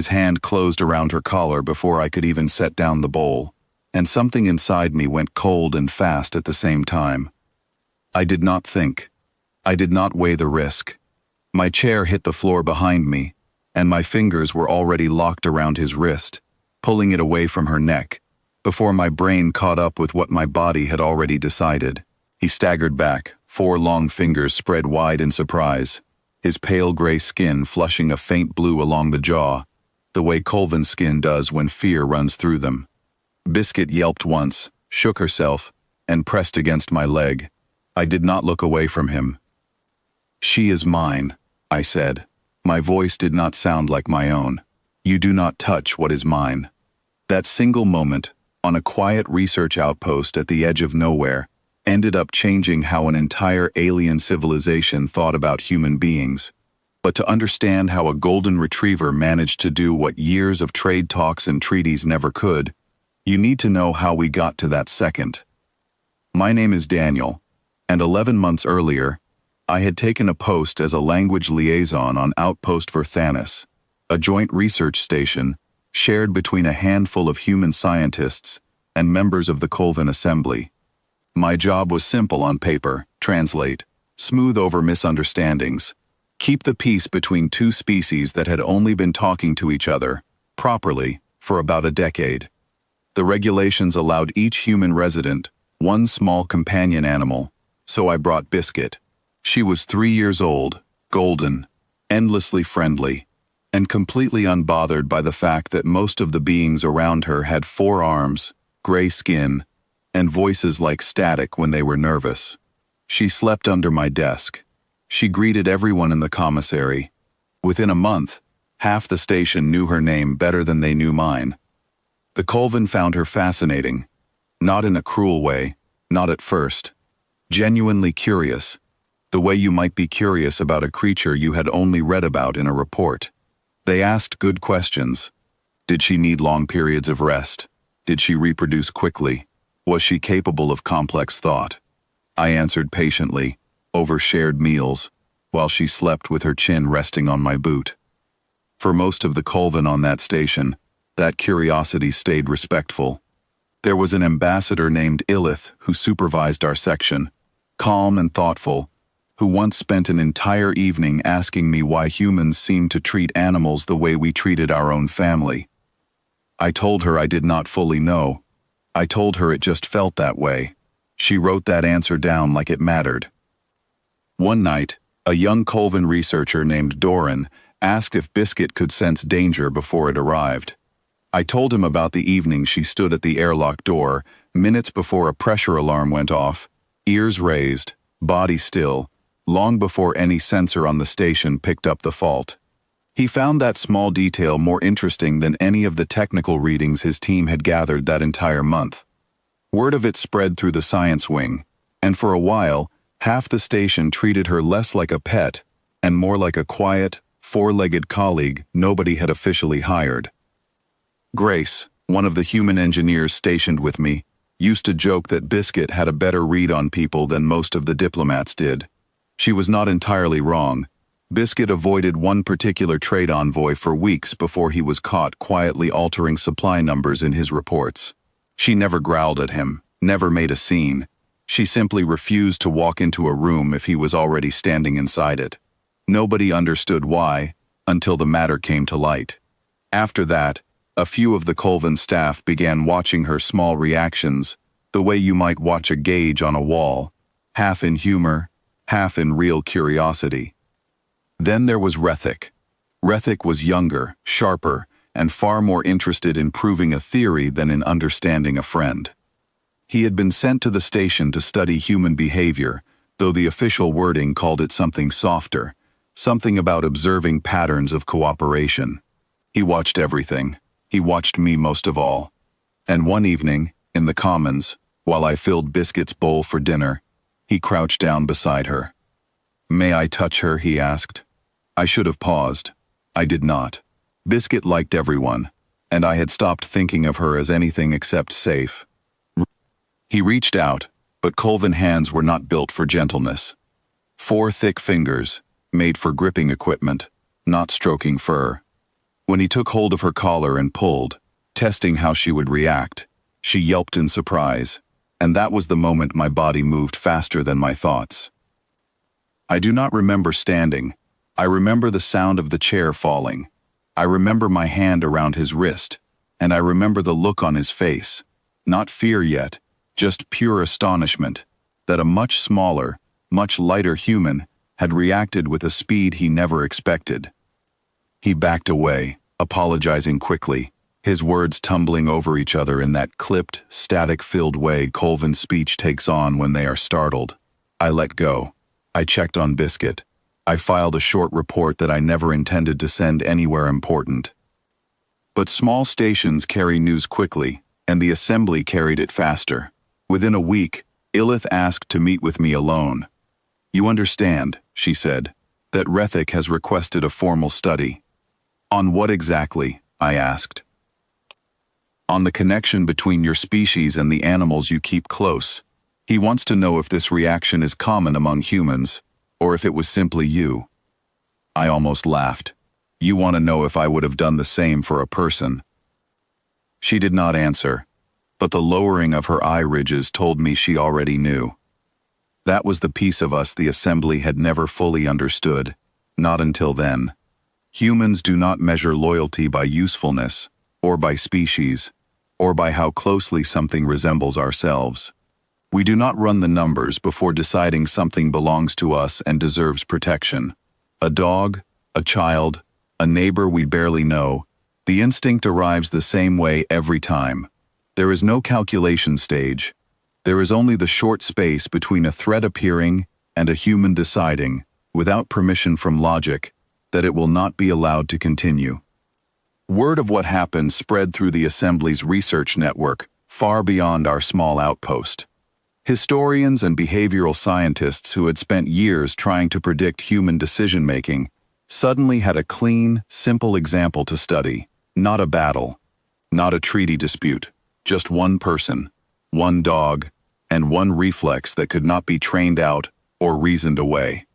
His hand closed around her collar before I could even set down the bowl, and something inside me went cold and fast at the same time. I did not think. I did not weigh the risk. My chair hit the floor behind me, and my fingers were already locked around his wrist, pulling it away from her neck, before my brain caught up with what my body had already decided. He staggered back, 4 long fingers spread wide in surprise, his pale gray skin flushing a faint blue along the jaw, the way Colvin's skin does when fear runs through them. Biscuit yelped once, shook herself, and pressed against my leg. I did not look away from him. "She is mine," I said. My voice did not sound like my own. "You do not touch what is mine." That single moment, on a quiet research outpost at the edge of nowhere, ended up changing how an entire alien civilization thought about human beings. But to understand how a golden retriever managed to do what years of trade talks and treaties never could, you need to know how we got to that second. My name is Daniel, and 11 months earlier, I had taken a post as a language liaison on Outpost Verthanis, a joint research station shared between a handful of human scientists and members of the Colvin Assembly. My job was simple on paper: translate, smooth over misunderstandings, keep the peace between 2 species that had only been talking to each other, properly, for about a decade. The regulations allowed each human resident 1 small companion animal, so I brought Biscuit. She was 3 years old, golden, endlessly friendly, and completely unbothered by the fact that most of the beings around her had 4 arms, gray skin, and voices like static when they were nervous. She slept under my desk. She greeted everyone in the commissary. Within a month, half the station knew her name better than they knew mine. The Colvin found her fascinating, not in a cruel way, not at first. Genuinely curious, the way you might be curious about a creature you had only read about in a report. They asked good questions. Did she need long periods of rest? Did she reproduce quickly? Was she capable of complex thought? I answered patiently, over shared meals, while she slept with her chin resting on my boot. For most of the Colvin on that station, that curiosity stayed respectful. There was an ambassador named Illith who supervised our section, calm and thoughtful, who once spent an entire evening asking me why humans seemed to treat animals the way we treated our own family. I told her I did not fully know. I told her it just felt that way. She wrote that answer down like it mattered. One night, a young Colvin researcher named Doran asked if Biscuit could sense danger before it arrived. I told him about the evening she stood at the airlock door, minutes before a pressure alarm went off, ears raised, body still, long before any sensor on the station picked up the fault. He found that small detail more interesting than any of the technical readings his team had gathered that entire month. Word of it spread through the science wing, and for a while, half the station treated her less like a pet and more like a quiet, 4-legged colleague nobody had officially hired. Grace, one of the human engineers stationed with me, used to joke that Biscuit had a better read on people than most of the diplomats did. She was not entirely wrong. Biscuit avoided one particular trade envoy for weeks before he was caught quietly altering supply numbers in his reports. She never growled at him, never made a scene. She simply refused to walk into a room if he was already standing inside it. Nobody understood why, until the matter came to light. After that, a few of the Colvin staff began watching her small reactions, the way you might watch a gauge on a wall, half in humor, half in real curiosity. Then there was Rethic. Rethic was younger, sharper, and far more interested in proving a theory than in understanding a friend. He had been sent to the station to study human behavior, though the official wording called it something softer, something about observing patterns of cooperation. He watched everything. He watched me most of all. And one evening, in the Commons, while I filled Biscuit's bowl for dinner, he crouched down beside her. "May I touch her?" he asked. I should have paused. I did not. Biscuit liked everyone, and I had stopped thinking of her as anything except safe. He reached out, but Colvin hands were not built for gentleness. 4 thick fingers, made for gripping equipment, not stroking fur. When he took hold of her collar and pulled, testing how she would react, she yelped in surprise, and that was the moment my body moved faster than my thoughts. I do not remember standing. I remember the sound of the chair falling. I remember my hand around his wrist, and I remember the look on his face. Not fear yet, just pure astonishment, that a much smaller, much lighter human had reacted with a speed he never expected. He backed away, apologizing quickly, his words tumbling over each other in that clipped, static-filled way Colvin's speech takes on when they are startled. I let go. I checked on Biscuit. I filed a short report that I never intended to send anywhere important. But small stations carry news quickly, and the assembly carried it faster. Within a week, Illith asked to meet with me alone. "You understand," she said, "that Rethic has requested a formal study." "On what exactly?" I asked. "On the connection between your species and the animals you keep close. He wants to know if this reaction is common among humans, or if it was simply you." I almost laughed. "You want to know if I would have done the same for a person?" She did not answer, but the lowering of her eye ridges told me she already knew. That was the piece of us the assembly had never fully understood, not until then. Humans do not measure loyalty by usefulness, or by species, or by how closely something resembles ourselves. We do not run the numbers before deciding something belongs to us and deserves protection. A dog, a child, a neighbor we barely know, the instinct arrives the same way every time. There is no calculation stage. There is only the short space between a threat appearing and a human deciding, without permission from logic, that it will not be allowed to continue. Word of what happened spread through the Assembly's research network, far beyond our small outpost. Historians and behavioral scientists who had spent years trying to predict human decision-making suddenly had a clean, simple example to study. Not a battle, not a treaty dispute, just one person, one dog, and one reflex that could not be trained out or reasoned away.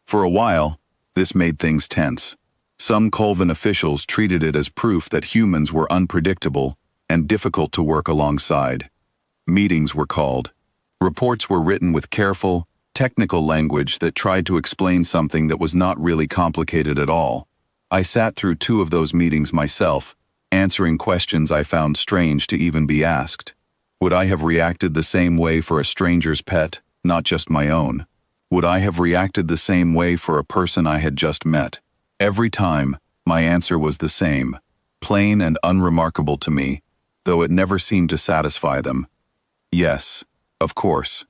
For a while, this made things tense. Some Colvin officials treated it as proof that humans were unpredictable and difficult to work alongside. Meetings were called. Reports were written with careful, technical language that tried to explain something that was not really complicated at all. I sat through 2 of those meetings myself, answering questions I found strange to even be asked. Would I have reacted the same way for a stranger's pet, not just my own? Would I have reacted the same way for a person I had just met? Every time, my answer was the same, plain and unremarkable to me, though it never seemed to satisfy them. Yes, of course.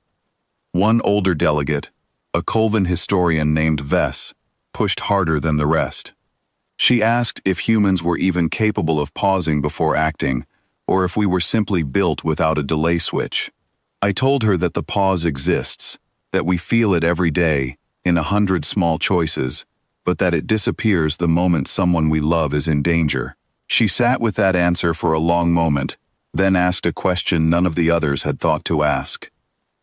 One older delegate, a Colvin historian named Vess, pushed harder than the rest. She asked if humans were even capable of pausing before acting, or if we were simply built without a delay switch. I told her that the pause exists, that we feel it every day, in 100 small choices, but that it disappears the moment someone we love is in danger. She sat with that answer for a long moment, then asked a question none of the others had thought to ask.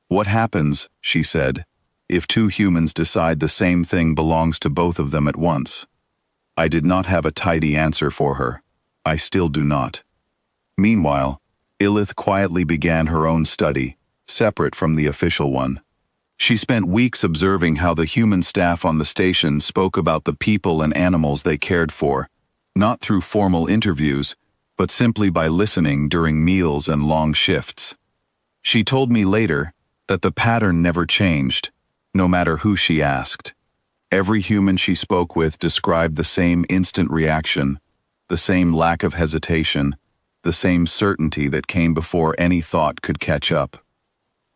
"What happens," she said, "if 2 humans decide the same thing belongs to both of them at once?" I did not have a tidy answer for her. I still do not. Meanwhile, Illith quietly began her own study, separate from the official one. She spent weeks observing how the human staff on the station spoke about the people and animals they cared for, not through formal interviews, but simply by listening during meals and long shifts. She told me later that the pattern never changed, no matter who she asked. Every human she spoke with described the same instant reaction, the same lack of hesitation, the same certainty that came before any thought could catch up.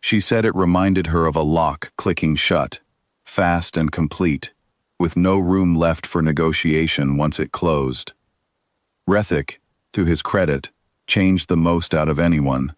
She said it reminded her of a lock clicking shut, fast and complete, with no room left for negotiation once it closed. Rethic, to his credit, changed the most out of anyone.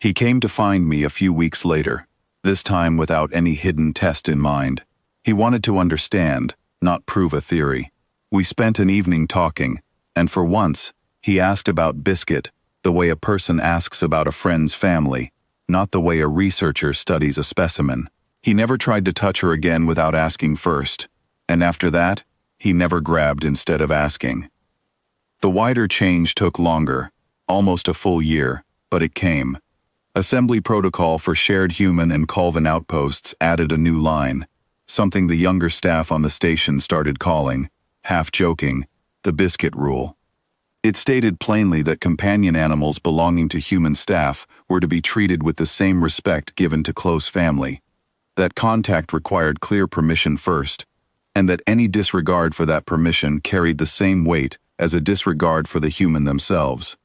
He came to find me a few weeks later, this time without any hidden test in mind. He wanted to understand, not prove a theory. We spent an evening talking, and for once, he asked about Biscuit the way a person asks about a friend's family, not the way a researcher studies a specimen. He never tried to touch her again without asking first, and after that, he never grabbed instead of asking. The wider change took longer, almost a full year, but it came. Assembly protocol for shared human and Colvin outposts added a new line, something the younger staff on the station started calling, half joking, the biscuit rule. It stated plainly that companion animals belonging to human staff were to be treated with the same respect given to close family, that contact required clear permission first, and that any disregard for that permission carried the same weight as a disregard for the human themselves.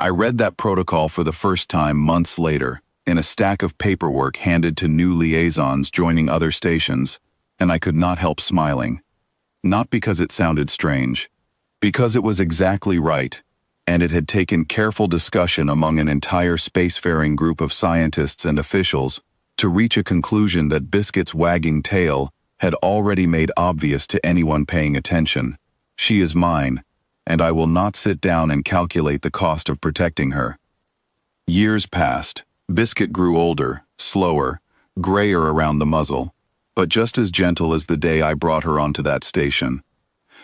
I read that protocol for the first time months later, in a stack of paperwork handed to new liaisons joining other stations, and I could not help smiling. Not because it sounded strange, because it was exactly right, and it had taken careful discussion among an entire spacefaring group of scientists and officials to reach a conclusion that Biscuit's wagging tail had already made obvious to anyone paying attention. She is mine, and I will not sit down and calculate the cost of protecting her. Years passed. Biscuit grew older, slower, grayer around the muzzle, but just as gentle as the day I brought her onto that station.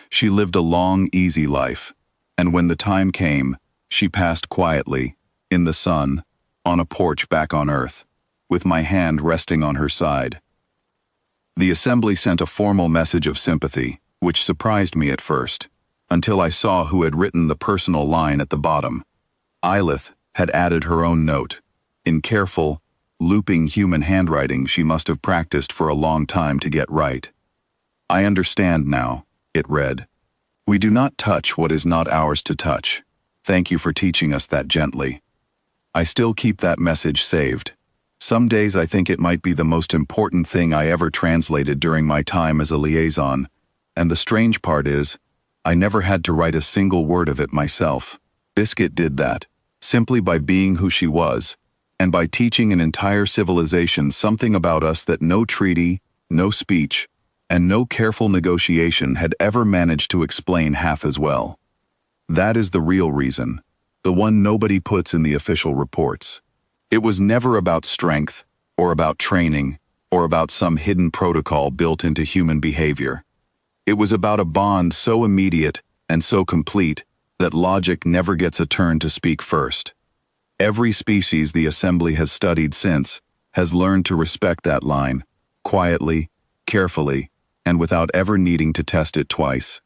She lived a long, easy life, and when the time came, she passed quietly, in the sun, on a porch back on Earth, with my hand resting on her side. The assembly sent a formal message of sympathy, which surprised me at first, until I saw who had written the personal line at the bottom. Eilith had added her own note. In careful, looping human handwriting she must have practiced for a long time to get right. I understand now, it read. We do not touch what is not ours to touch. Thank you for teaching us that gently. I still keep that message saved. Some days I think it might be the most important thing I ever translated during my time as a liaison, and the strange part is, I never had to write a single word of it myself. Biscuit did that, simply by being who she was, and by teaching an entire civilization something about us that no treaty, no speech, and no careful negotiation had ever managed to explain half as well. That is the real reason, the one nobody puts in the official reports. It was never about strength, or about training, or about some hidden protocol built into human behavior. It was about a bond so immediate and so complete that logic never gets a turn to speak first. Every species the assembly has studied since has learned to respect that line, quietly, carefully, and without ever needing to test it twice.